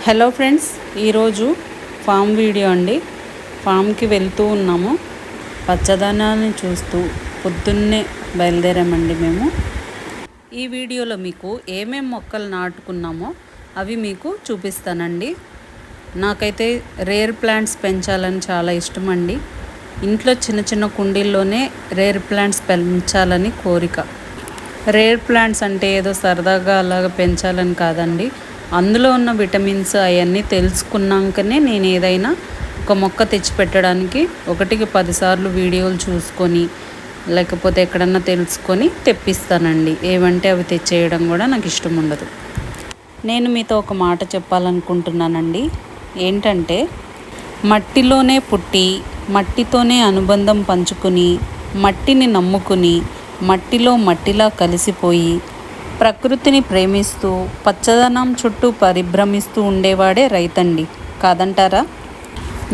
Hello friends, ఈరోజు form video అండి. ఫామ్కి వెళ్తూ ఉన్నాము. పచ్చదనాన్ని చూస్తూ పొద్దున్నే బయలుదేరామండి మేము. ఈ వీడియోలో మీకు ఏమేం మొక్కలు నాటుకున్నామో అవి మీకు చూపిస్తానండి. నాకైతే రేర్ ప్లాంట్స్ పెంచాలని చాలా ఇష్టం అండి. ఇంట్లో చిన్న చిన్న కుండీల్లోనే రేర్ ప్లాంట్స్ పెంచాలని కోరిక. రేర్ ప్లాంట్స్ అంటే ఏదో సరదాగా అలాగ పెంచాలని కాదండి. అందులో ఉన్న విటమిన్స్ అవన్నీ తెలుసుకున్నాకనే నేను ఏదైనా ఒక మొక్క తెచ్చి పెట్టడానికి 1కి 10 సార్లు వీడియోలు చూసుకొని లేకపోతే ఎక్కడన్నా తెలుసుకొని తెప్పిస్తానండి. ఏవంటే అవి తెచ్చేయడం కూడా నాకు ఇష్టం ఉండదు. నేను మీతో ఒక మాట చెప్పాలనుకుంటున్నానండి. ఏంటంటే, మట్టిలోనే పుట్టి మట్టితోనే అనుబంధం పంచుకుని మట్టిని నమ్ముకుని మట్టిలో మట్టిలా కలిసిపోయి ప్రకృతిని ప్రేమిస్తూ పచ్చదనం చుట్టూ పరిభ్రమిస్తూ ఉండేవాడే రైతండి, కాదంటారా?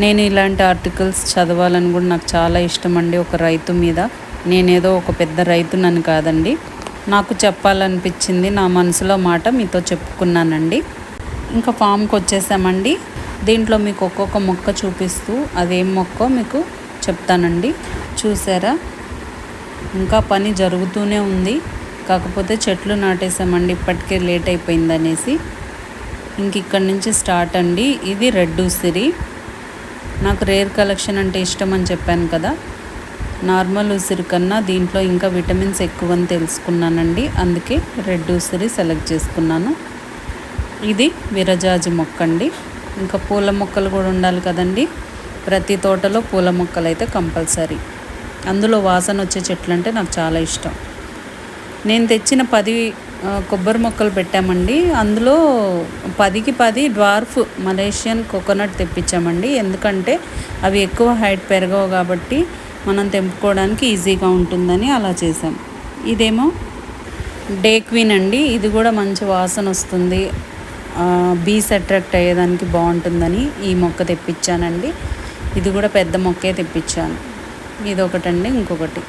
నేను ఇలాంటి ఆర్టికల్స్ చదవాలని కూడా నాకు చాలా ఇష్టం అండి. ఒక రైతు మీద నేనేదో ఒక పెద్ద రైతునని కాదండి, నాకు చెప్పాలనిపించింది. నా మనసులో మాట మీతో చెప్పుకున్నానండి. ఇంకా ఫామ్కి వచ్చేసామండి. దీంట్లో మీకు ఒక్కొక్క మొక్క చూపిస్తూ అదేం మొక్కో మీకు చెప్తానండి. చూసారా, ఇంకా పని జరుగుతూనే ఉంది. కాకపోతే చెట్లు నాటేసామండి, ఇప్పటికే లేట్ అయిపోయిందనేసి. ఇంక ఇక్కడి నుంచి స్టార్ట్ అండి. ఇది రెడ్ ఉసిరి. నాకు రేర్ కలెక్షన్ అంటే ఇష్టం అని చెప్పాను కదా. నార్మల్ ఉసిరి కన్నా దీంట్లో ఇంకా విటమిన్స్ ఎక్కువ అని తెలుసుకున్నానండి. అందుకే రెడ్ ఉసిరి సెలెక్ట్ చేసుకున్నాను. ఇది విరజాజి మొక్క అండి. ఇంకా పూల మొక్కలు కూడా ఉండాలి కదండి. ప్రతి తోటలో పూల మొక్కలు అయితే కంపల్సరీ. అందులో వాసన వచ్చే చెట్లు అంటే నాకు చాలా ఇష్టం. నేను తెచ్చిన 10 కొబ్బరి మొక్కలు పెట్టామండి. అందులో 10కి 10 డ్వార్ఫ్ మలేషియన్ కోకోనట్ తెప్పించామండి. ఎందుకంటే అవి ఎక్కువ హైట్ పెరగవు కాబట్టి మనం తెంపుకోవడానికి ఈజీగా ఉంటుందని అలా చేసాం. ఇదేమో డే క్వీన్ అండి. ఇది కూడా మంచి వాసన వస్తుంది, బీస్ అట్రాక్ట్ అయ్యేదానికి బాగుంటుందని ఈ మొక్క తెప్పించానండి. ఇది కూడా పెద్ద మొక్కే తెప్పించాను. ఇది ఒకటండి. ఇంకొకటి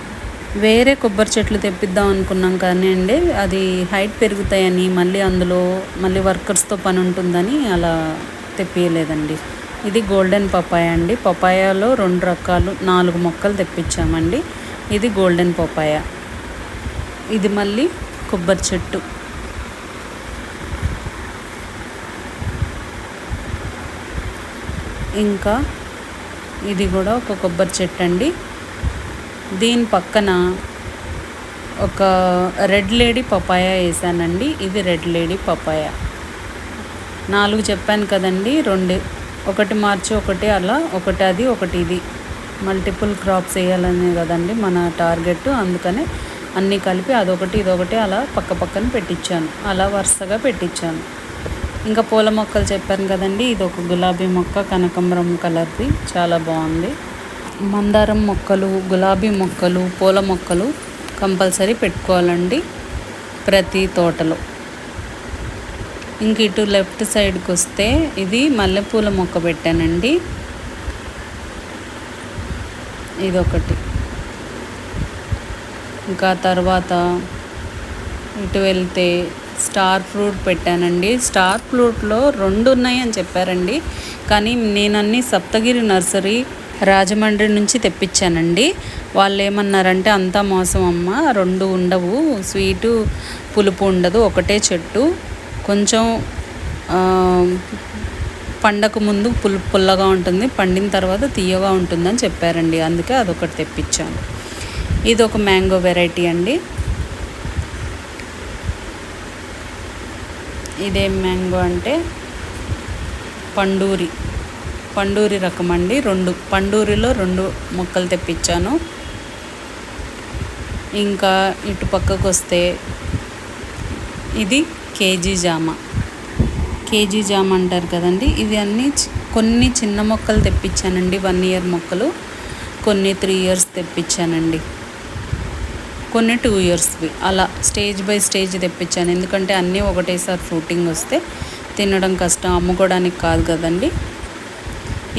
వేరే కొబ్బరి చెట్లు తెప్పిద్దాం అనుకున్నాం కానీ అండి, అది హైట్ పెరుగుతాయని మళ్ళీ వర్కర్స్తో పని ఉంటుందని అలా తెప్పియలేదండి. ఇది గోల్డెన్ పపాయ అండి. పపాయాలో 2 రకాలు 4 మొక్కలు తెప్పించామండి. ఇది గోల్డెన్ పపాయ. ఇది మళ్ళీ కొబ్బరి చెట్టు. ఇంకా ఇది కూడా ఒక కొబ్బరి చెట్టు అండి. దీని పక్కన ఒక రెడ్ లేడీ పపాయ వేసానండి. ఇది రెడ్ లేడీ పపాయ. 4 చెప్పాను కదండి. 2 ఒకటి మార్చి ఒకటి అలా, ఒకటి అది ఒకటి ఇది, మల్టిపుల్ క్రాప్స్ వేయాలనే కదండి మన టార్గెట్. అందుకనే అన్నీ కలిపి అదొకటి ఇదొకటి అలా పక్క పక్కన పెట్టించాను. అలా వరుసగా పెట్టించాను. ఇంకా పూల మొక్కలు చెప్పాను కదండి. ఇది ఒక గులాబీ మొక్క, కనకాంబరం కలర్ది, చాలా బాగుంది. మందారం మొక్కలు, గులాబీ మొక్కలు, పూల మొక్కలు కంపల్సరీ పెట్టుకోవాలండి ప్రతి తోటలో. ఇంక ఇటు లెఫ్ట్ సైడ్కి వస్తే ఇది మల్లెపూల మొక్క పెట్టానండి. ఇదొకటి. ఇంకా తర్వాత ఇటు వెళ్తే స్టార్ ఫ్రూట్ పెట్టానండి. స్టార్ ఫ్రూట్లో 2 ఉన్నాయి అని చెప్పారండి, కానీ నేను అన్ని సప్తగిరి నర్సరీ రాజమండ్రి నుంచి తెప్పించానండి. వాళ్ళు ఏమన్నారంటే, అంతా మోసం అమ్మ, 2 ఉండవు, స్వీటు పులుపు ఉండదు, ఒకటే చెట్టు, కొంచెం పండకు ముందు పుల్లగా ఉంటుంది, పండిన తర్వాత తీయగా ఉంటుందని చెప్పారండి. అందుకే అదొకటి తెప్పించాను. ఇది ఒక మ్యాంగో వెరైటీ అండి. ఇదేం మ్యాంగో అంటే పండూరి రకం అండి. 2 పండూరిలో 2 మొక్కలు తెప్పించాను. ఇంకా ఇటు పక్కకు వస్తే ఇది కేజీ జామ అంటారు కదండి. ఇది అన్నీ కొన్ని చిన్న మొక్కలు తెప్పించానండి. 1 ఇయర్ మొక్కలు, కొన్ని 3 ఇయర్స్ తెప్పించానండి, కొన్ని 2 ఇయర్స్వి, అలా స్టేజ్ బై స్టేజ్ తెప్పించాను. ఎందుకంటే అన్నీ ఒకటేసారి ఫ్రూటింగ్ వస్తే తినడం కష్టం, అమ్ముకోవడానికి కాదు కదండి.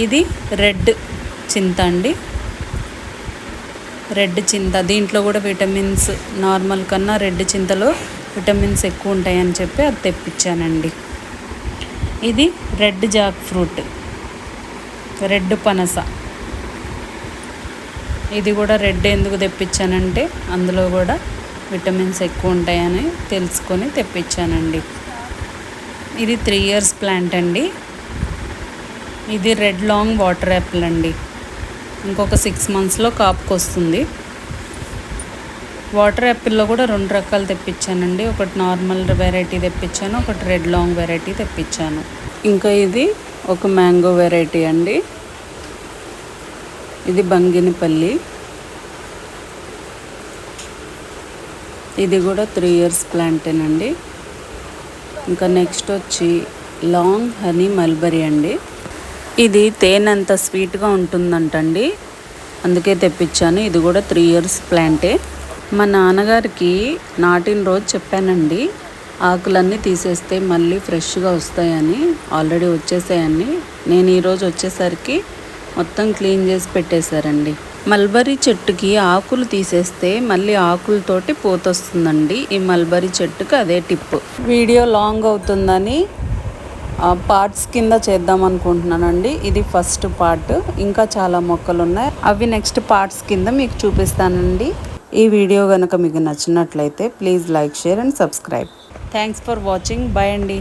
ఇది రెడ్ చింత అండి. రెడ్ చింత, దీంట్లో కూడా విటమిన్స్ నార్మల్ కన్నా రెడ్ చింతలో విటమిన్స్ ఎక్కువ ఉంటాయని చెప్పి అది తెప్పించానండి. ఇది రెడ్ జాక్ ఫ్రూట్, రెడ్ పనస. ఇది కూడా రెడ్ ఎందుకు తెప్పించానంటే అందులో కూడా విటమిన్స్ ఎక్కువ ఉంటాయని తెలుసుకొని తెప్పించానండి. ఇది 3 years ప్లాంట్ అండి. ఇది రెడ్ లాంగ్ వాటర్ యాపిల్ అండి. ఇంకొక 6 monthsలో కాపుకొస్తుంది. వాటర్ యాపిల్లో కూడా 2 రకాలు తెప్పించానండి. ఒకటి నార్మల్ వెరైటీ తెప్పించాను, ఒకటి రెడ్ లాంగ్ వెరైటీ తెప్పించాను. ఇంకా ఇది ఒక మ్యాంగో వెరైటీ అండి. ఇది బంగినపల్లి. ఇది కూడా 3 years ప్లాంటేనండి. ఇంకా నెక్స్ట్ వచ్చి లాంగ్ హనీ మల్బరీ అండి. ఇది తేనెంత స్వీట్గా ఉంటుందంటండి, అందుకే తెప్పించాను. ఇది కూడా 3 years ప్లాంటే. మా నాన్నగారికి నాటిన రోజు చెప్పానండి, ఆకులన్నీ తీసేస్తే మళ్ళీ ఫ్రెష్గా వస్తాయని. ఆల్రెడీ వచ్చేసాయని. నేను ఈరోజు వచ్చేసరికి మొత్తం క్లీన్ చేసి పెట్టేశారండి. మల్బరీ చెట్టుకి ఆకులు తీసేస్తే మళ్ళీ ఆకులతోటి పోతొస్తుందండి. ఈ మల్బరీ చెట్టుకి అదే టిప్. వీడియో లాంగ్ అవుతుందని పార్ట్స్ కింద చేద్దాం అనుకుంటున్నానండి. ఇది ఫస్ట్ పార్ట్. ఇంకా చాలా మొక్కలు ఉన్నాయి, అవి నెక్స్ట్ పార్ట్స్ కింద మీకు చూపిస్తానండి. ఈ వీడియో కనుక మీకు నచ్చినట్లయితే please like, share and subscribe. Thanks for watching. Bye అండి.